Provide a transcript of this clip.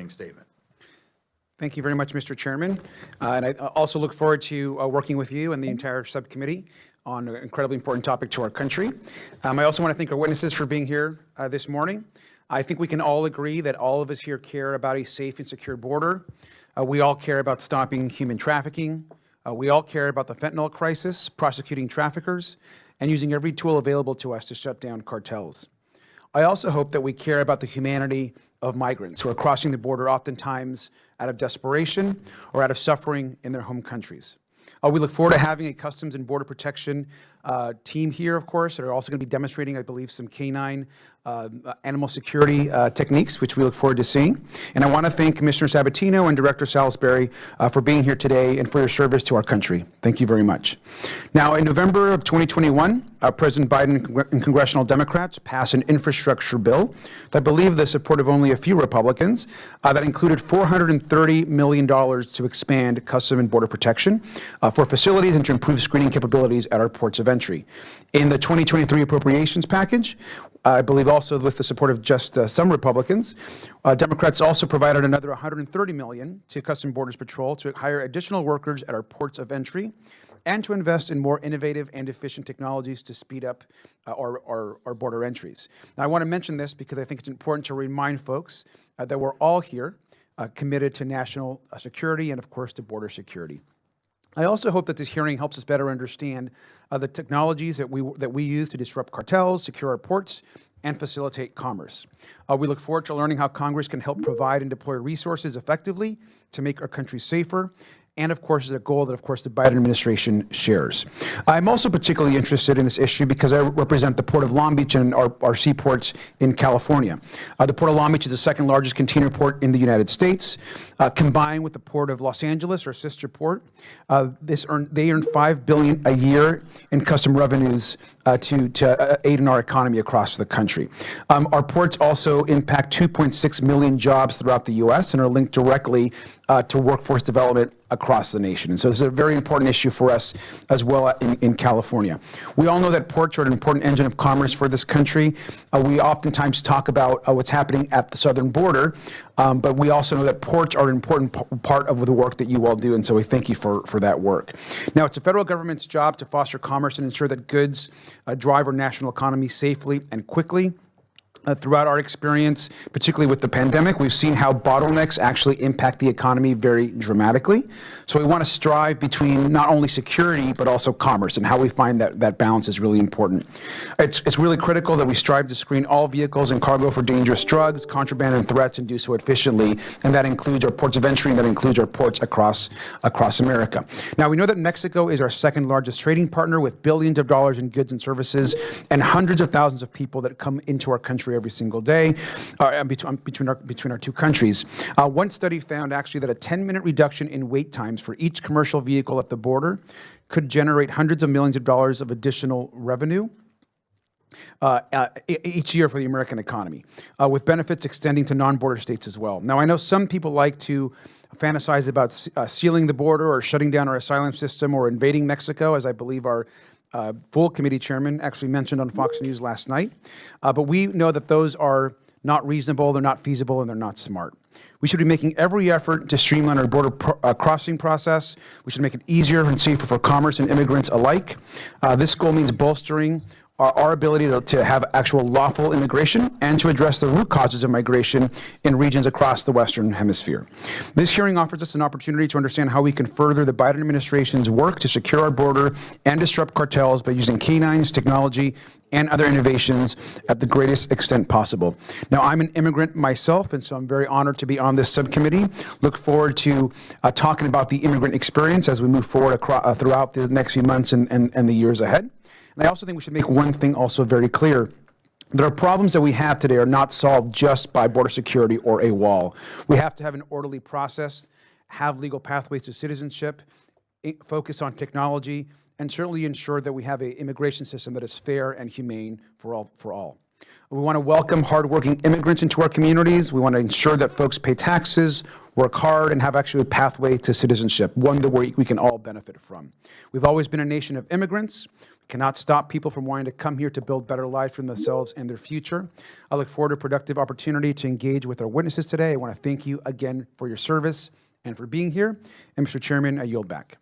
opening statement. Thank you very much, Mr. Chairman. And I also look forward to working with you and the entire subcommittee on an incredibly important topic to our country. I also want to thank our witnesses for being here this morning. I think we can all agree that all of us here care about a safe and secure border. We all care about stopping human trafficking. We all care about the fentanyl crisis, prosecuting traffickers, and using every tool available to us to shut down cartels. I also hope that we care about the humanity of migrants who are crossing the border oftentimes out of desperation or out of suffering in their home countries. We look forward to having a Customs and Border Protection team here, of course, that are also going to be demonstrating, I believe, some canine animal security techniques, which we look forward to seeing. And I want to thank Commissioner Sabatino and Director Salisbury for being here today and for your service to our country. Thank you very much. Now, in November of 2021, President Biden and congressional Democrats passed an infrastructure bill that I believe the support of only a few Republicans that included $430 million to expand Customs and Border Protection for facilities and to improve screening capabilities at our ports of entry. In the 2023 appropriations package, I believe also with the support of just some Republicans, Democrats also provided another $130 million to Customs and Borders Patrol to hire additional workers at our ports of entry and to invest in more innovative and efficient technologies to speed up our border entries. Now, I want to mention this because I think it's important to remind folks that we're all here committed to national security and, of course, to border security. I also hope that this hearing helps us better understand the technologies that we use to disrupt cartels, secure our ports, and facilitate commerce. We look forward to learning how Congress can help provide and deploy resources effectively to make our country safer, and of course is a goal that, of course, the Biden administration shares. I'm also particularly interested in this issue because I represent the Port of Long Beach and our seaports in California. The Port of Long Beach is the second largest container port in the United States. Combined with the Port of Los Angeles, our sister port, they earn $5 billion a year in custom revenues to aid in our economy across the country. Our ports also impact 2.6 million jobs throughout the U.S. and are linked directly to workforce development across the nation. And so this is a very important issue for us as well in California. We all know that ports are an important engine of commerce for this country. We oftentimes talk about what's happening at the southern border, but we also know that ports are an important part of the work that you all do, and so we thank you for that work. Now, it's the federal government's job to foster commerce and ensure that goods drive our national economy safely and quickly. Throughout our experience, particularly with the pandemic, we've seen how bottlenecks actually impact the economy very dramatically. So we want to strive between not only security, but also commerce, and how we find that balance is really important. It's really critical that we strive to screen all vehicles and cargo for dangerous drugs, contraband, and threats, and do so efficiently. And that includes our ports of entry, and that includes our ports across America. Now, we know that Mexico is our second largest trading partner with billions of dollars in goods and services and hundreds of thousands of people that come into our country every single day between our two countries. One study found actually that a 10-minute reduction in wait times for each commercial vehicle at the border could generate hundreds of millions of dollars of additional revenue each year for the American economy, with benefits extending to non-border states as well. Now, I know some people like to fantasize about sealing the border or shutting down our asylum system or invading Mexico, as I believe our full committee chairman actually mentioned on Fox News last night. But we know that those are not reasonable, they're not feasible, and they're not smart. We should be making every effort to streamline our border crossing process. We should make it easier and safer for commerce and immigrants alike. This goal means bolstering our ability to have actual lawful immigration and to address the root causes of migration in regions across the Western Hemisphere. This hearing offers us an opportunity to understand how we can further the Biden administration's work to secure our border and disrupt cartels by using canines, technology, and other innovations at the greatest extent possible. Now, I'm an immigrant myself, and so I'm very honored to be on this subcommittee. Look forward to talking about the immigrant experience as we move forward throughout the next few months and the years ahead. And I also think we should make one thing also very clear. There are problems that we have today are not solved just by border security or a wall. We have to have an orderly process, have legal pathways to citizenship, focus on technology, and certainly ensure that we have an immigration system that is fair and humane for all. We want to welcome hardworking immigrants into our communities. We want to ensure that folks pay taxes, work hard, and have actually a pathway to citizenship, one that we can all benefit from. We've always been a nation of immigrants. We cannot stop people from wanting to come here to build better lives for themselves and their future. I look forward to a productive opportunity to engage with our witnesses today. I want to thank you again for your service and for being here. And Mr. Chairman, I yield back.